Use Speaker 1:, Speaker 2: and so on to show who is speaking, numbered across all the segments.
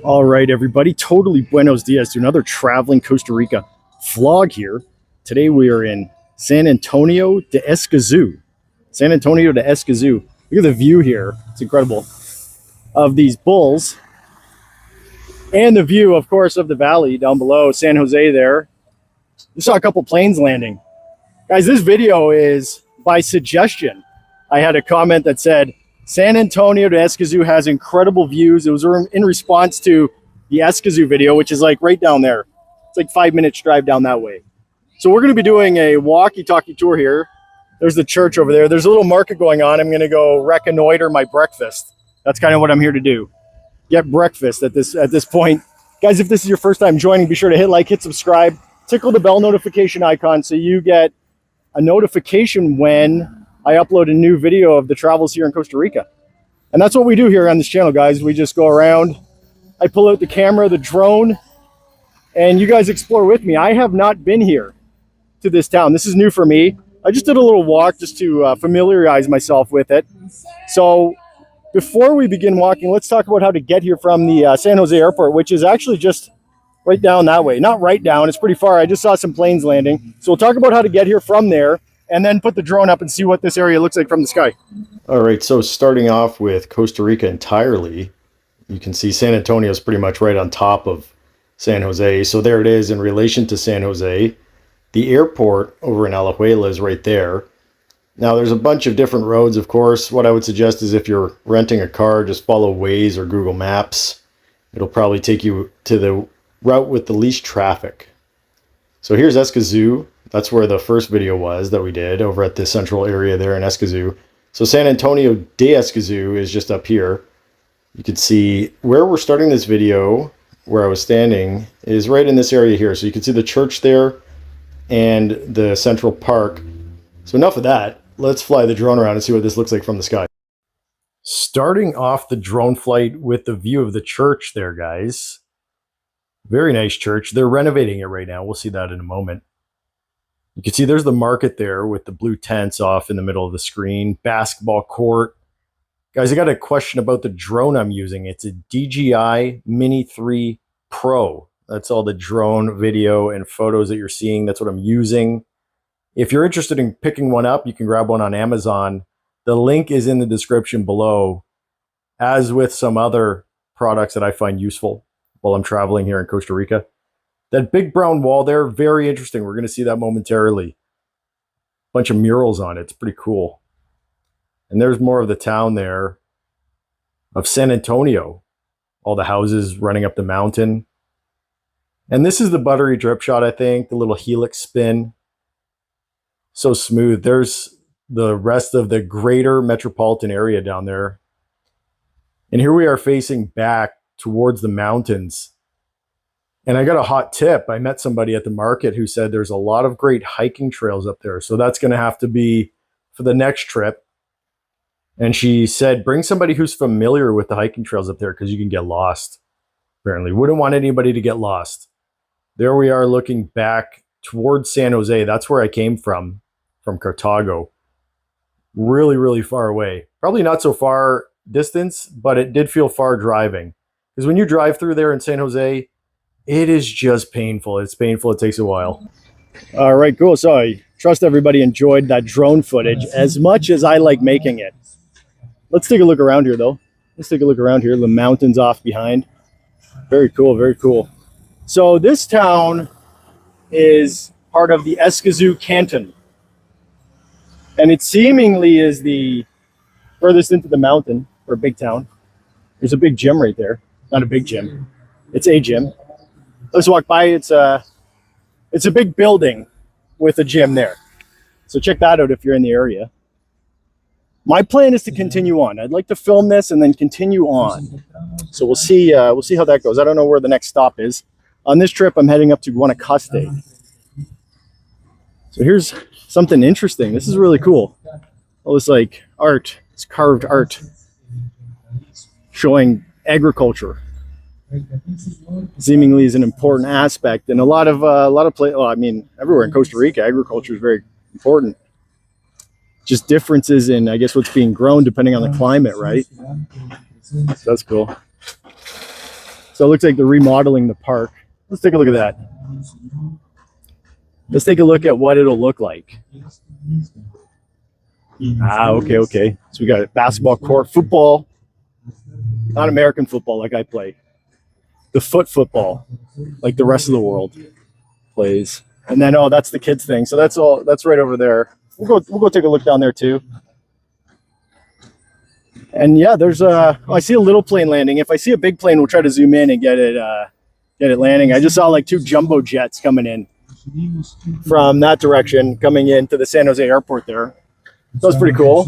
Speaker 1: All right, everybody. Totally buenos dias to another traveling Costa Rica vlog here. Today we are in San Antonio de Escazú. San Antonio de Escazú. Look at the view here. It's incredible. Of these bulls. And the view, of course, of the valley down below, San Jose there. You saw a couple planes landing. Guys, this video is by suggestion. I had a comment that said, San Antonio de Escazú has incredible views. It was in response to the Escazú video, which is like right down there. It's like 5 minutes drive down that way. So we're going to be doing a walkie-talkie tour here. There's the church over there. There's a little market going on. I'm going to go reconnoiter my breakfast. That's kind of what I'm here to do. Get breakfast at this point. Guys, if this is your first time joining, be sure to hit like, hit subscribe, tickle the bell notification icon so you get a notification when I upload a new video of the travels here in Costa Rica. And that's what we do here on this channel, guys. We just go around. I pull out the camera, the drone, and you guys explore with me. I have not been here to this town. This is new for me. I just did a little walk just to familiarize myself with it. So before we begin walking, let's talk about how to get here from the San Jose airport, which is actually just right down that way. Not right down, it's pretty far. I just saw some planes landing. So we'll talk about how to get here from there and then put the drone up and see what this area looks like from the sky. All right, so starting off with Costa Rica entirely, you can see San Antonio is pretty much right on top of San Jose. So there it is in relation to San Jose. The airport over in Alajuela is right there. Now there's a bunch of different roads, of course. What I would suggest is if you're renting a car, just follow Waze or Google Maps. It'll probably take you to the route with the least traffic. So here's Escazú. That's where the first video was that we did over at the central area there in Escazú. So San Antonio de Escazú is just up here. You can see where we're starting this video, where I was standing, is right in this area here. So you can see the church there and the central park. So enough of that. Let's fly the drone around and see what this looks like from the sky. Starting off the drone flight with the view of the church there, guys. Very nice church. They're renovating it right now. We'll see that in a moment. You can see there's the market there with the blue tents off in the middle of the screen. Basketball court. Guys, I got a question about the drone I'm using. It's a DJI Mini 3 Pro. That's all the drone video and photos that you're seeing. That's what I'm using. If you're interested in picking one up, you can grab one on Amazon. The link is in the description below, as with some other products that I find useful while I'm traveling here in Costa Rica. That big brown wall there, very interesting. We're going to see that momentarily. Bunch of murals on it. It's pretty cool. And there's more of the town there of San Antonio. All the houses running up the mountain. And this is the buttery drip shot, I think. The little helix spin. So smooth. There's the rest of the greater metropolitan area down there. And here we are facing back towards the mountains. And I got a hot tip. I met somebody at the market who said there's a lot of great hiking trails up there. So that's going to have to be for the next trip. And she said, bring somebody who's familiar with the hiking trails up there because you can get lost. Apparently, wouldn't want anybody to get lost. There we are looking back towards San Jose. That's where I came from Cartago. Really, really far away. Probably not so far distance, but it did feel far driving. Because when you drive through there in San Jose, it is just painful. It's painful. It takes a while. All right, cool. So I trust everybody enjoyed that drone footage as much as I like making it. Let's take a look around here, though. Let's take a look around here. The mountains off behind. Very cool, very cool. So this town is part of the Escazú Canton. And it seemingly is the furthest into the mountain, or a big town. There's a big gym right there. Not a big gym. It's a gym. Let's walk by. It's a big building with a gym there. So check that out if you're in the area. My plan is to continue on. I'd like to film this and then continue on. So we'll see how that goes. I don't know where the next stop is. On this trip, I'm heading up to Guanacaste. So here's something interesting. This is really cool. All this like art, it's carved art showing agriculture. Seemingly is an important aspect, and a lot of places. Well, I mean, everywhere in Costa Rica, agriculture is very important. Just differences in, I guess, what's being grown depending on the climate, right? So that's cool. So it looks like they're remodeling the park. Let's take a look at that. Let's take a look at what it'll look like. Ah, okay, okay. So we got a basketball court, football, not American football like I play. The football, like the rest of the world plays. And then, oh, that's the kids thing. So that's all. That's right over there. We'll go take a look down there too. And yeah, there's I see a little plane landing. If I see a big plane, we'll try to zoom in and get it landing. I just saw like 2 jumbo jets coming in from that direction, coming into the San Jose airport there. That was pretty cool.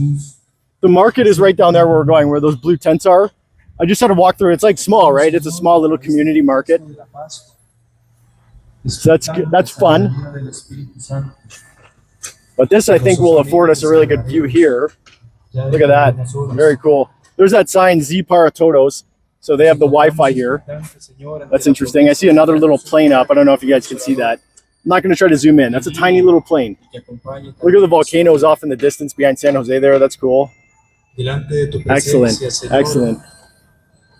Speaker 1: The market is right down there where we're going, where those blue tents are. I just had to walk through. It's like small, right? It's a small little community market. So that's fun. But this, I think, will afford us a really good view here. Look at that. Very cool. There's that sign, Z para Todos. So they have the Wi-Fi here. That's interesting. I see another little plane up. I don't know if you guys can see that. I'm not going to try to zoom in. That's a tiny little plane. Look at the volcanoes off in the distance behind San Jose there. That's cool. Excellent. Excellent.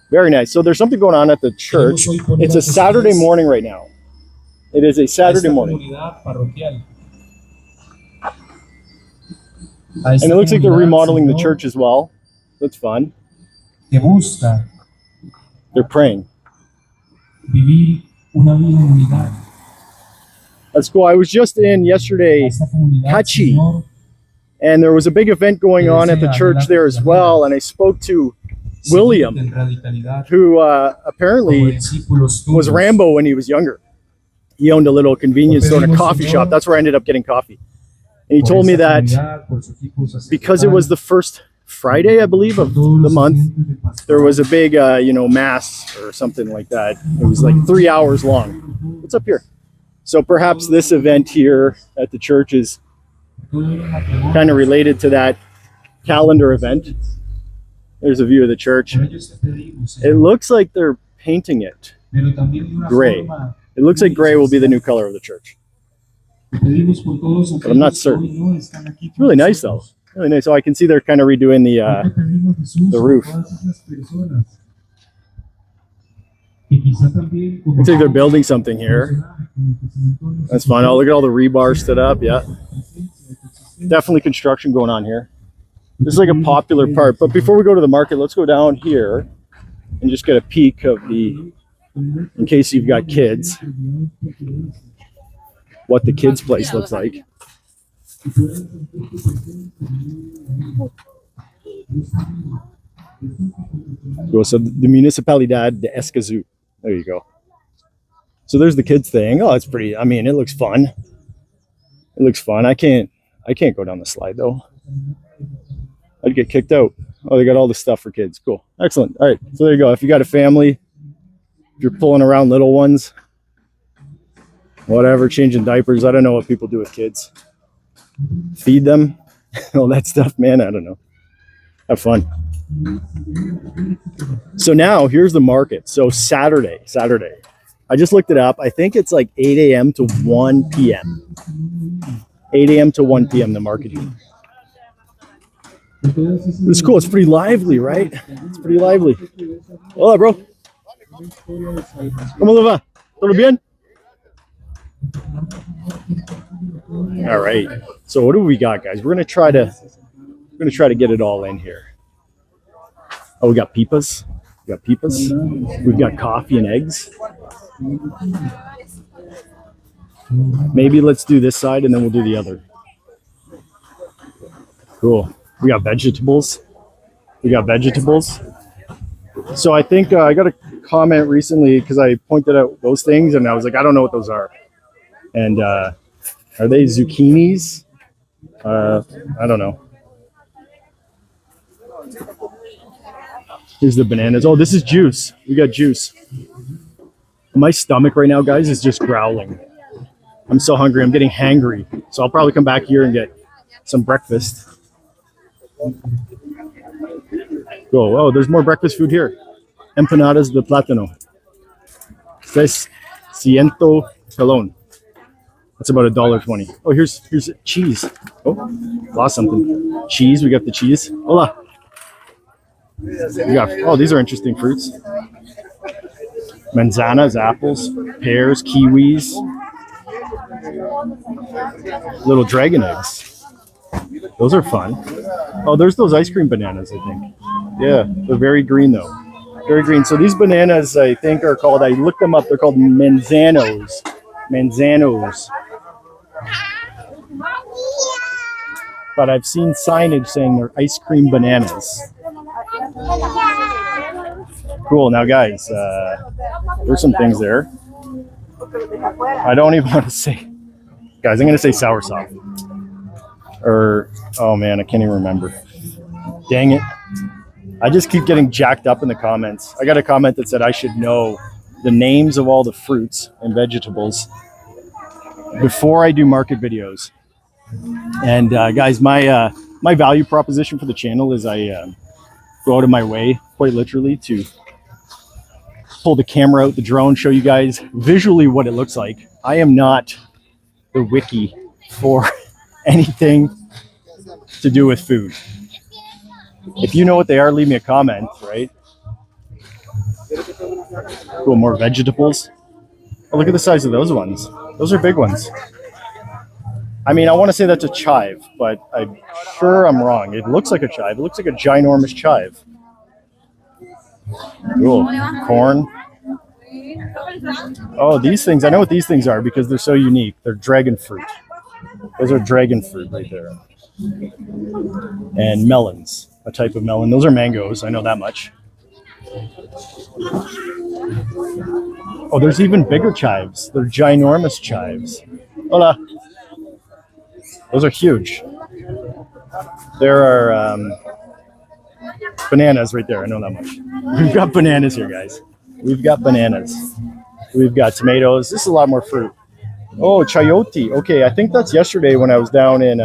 Speaker 1: Very nice. So there's something going on at the church. It's a Saturday morning right now. It is a Saturday morning. And it looks like they're remodeling the church as well. That's fun. They're praying. That's cool. I was just in yesterday, Hachi, and there was a big event going on at the church there as well. And I spoke to William, who apparently was Rambo when he was younger. He owned a little convenience store and a coffee shop. That's where I ended up getting coffee. And he told me that because it was the first Friday, I believe, of the month, there was a big, mass or something like that. It was like 3 hours long. What's up here? So perhaps this event here at the church is kind of related to that calendar event. There's a view of the church. It looks like they're painting it gray. It looks like gray will be the new color of the church. But I'm not certain. It's really nice though. Really nice. So I can see they're kind of redoing the roof. Looks like they're building something here. That's fun. Oh, look at all the rebar stood up. Yeah. Definitely construction going on here. This is like a popular part. But before we go to the market, let's go down here and just get a peek of in case you've got kids, what the kids' place looks like. So the Municipalidad de Escazu. There you go. So there's the kids thing. Oh, it's pretty. I mean, it looks fun. It looks fun. I can't go down the slide though. I'd get kicked out. Oh, they got all the stuff for kids. Cool. Excellent. All right. So there you go. If you got a family, if you're pulling around little ones, whatever, changing diapers. I don't know what people do with kids. Feed them. All that stuff, man. I don't know. Have fun. So now here's the market. So Saturday. I just looked it up. I think it's like 8 a.m. to 1 p.m. 8 a.m. to 1 p.m. the market here. It's cool. It's pretty lively, right? It's pretty lively. Hola, bro. ¿Cómo le va? ¿Todo bien? All right. So what do we got, guys? We're gonna try to get it all in here. Oh, we got pipas. We've got coffee and eggs. Maybe let's do this side and then we'll do the other. Cool. We got vegetables. So I think I got a comment recently because I pointed out those things and I was like, I don't know what those are. And are they zucchinis? I don't know. Here's the bananas. Oh, this is juice. We got juice. My stomach right now, guys, is just growling. I'm so hungry. I'm getting hangry. So I'll probably come back here and get some breakfast. Cool. Oh, there's more breakfast food here. Empanadas de plátano. Says ciento pelon. That's about $1.20. Oh, here's cheese. Oh, lost something. Cheese. We got the cheese. Hola. We got, oh, these are interesting fruits. Manzanas, apples, pears, kiwis, little dragon eggs. Those are fun. Oh, there's those ice cream bananas, I think. Yeah, they're very green though. Very green. So these bananas, I think, are called, I looked them up, they're called manzanos. Manzanos. But I've seen signage saying they're ice cream bananas. Cool. Now, guys, there's some things there. I don't even want to say, guys, I'm going to say soursop. Or, oh man, I can't even remember. Dang it. I just keep getting jacked up in the comments. I got a comment that said I should know the names of all the fruits and vegetables before I do market videos. And guys, my value proposition for the channel is I go out of my way, quite literally, to pull the camera out, the drone, show you guys visually what it looks like. I am not the wiki for anything to do with food. If you know what they are, leave me a comment, right? Cool, more vegetables. Oh, look at the size of those ones. Those are big ones. I mean, I want to say that's a chive, but I'm sure I'm wrong. It looks like a chive. It looks like a ginormous chive. Cool. Corn. Oh, these things. I know what these things are because they're so unique. They're dragon fruit. Those are dragon fruit right there. And melons. A type of melon. Those are mangoes. I know that much. Oh, there's even bigger chives. They're ginormous chives. Hola. Those are huge. There are bananas right there. I know that much. We've got bananas here, guys. We've got bananas. We've got tomatoes. This is a lot more fruit. Oh, chayote. Okay, I think that's yesterday when I was down in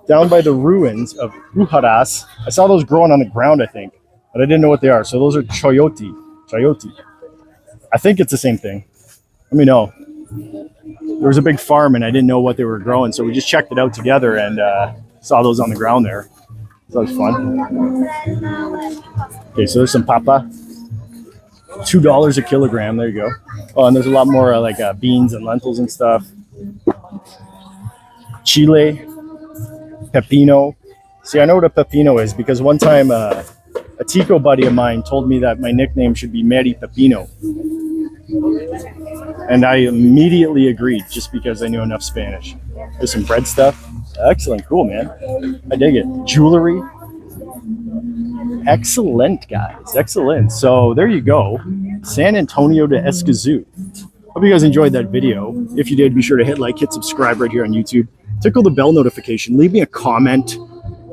Speaker 1: down by the ruins of Ujaras. I saw those growing on the ground, I think, but I didn't know what they are. So those are chayote. Chayote. I think it's the same thing. Let me know. There was a big farm and I didn't know what they were growing, so we just checked it out together and saw those on the ground there. So that was fun. Okay, so there's some papa. $2 a kilogram. There you go. Oh, and there's a lot more like beans and lentils and stuff. Chile, pepino. See, I know what a pepino is because one time a Tico buddy of mine told me that my nickname should be Mary Pepino. And I immediately agreed just because I knew enough Spanish. There's some bread stuff. Excellent. Cool, man. I dig it. Jewelry. Excellent, guys. Excellent. So there you go. San Antonio de Escazú. Hope you guys enjoyed that video. If you did, be sure to hit like, hit subscribe right here on YouTube. Tickle the bell notification. Leave me a comment,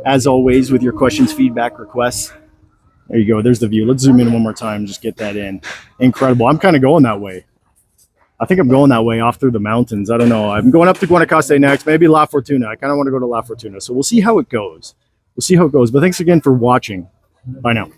Speaker 1: as always, with your questions, feedback, requests. There you go. There's the view. Let's zoom in one more time. Just get that in. Incredible. I'm kind of going that way. I think I'm going that way off through the mountains. I don't know. I'm going up to Guanacaste next. Maybe La Fortuna. I kind of want to go to La Fortuna. So we'll see how it goes. We'll see how it goes. But thanks again for watching. Bye now.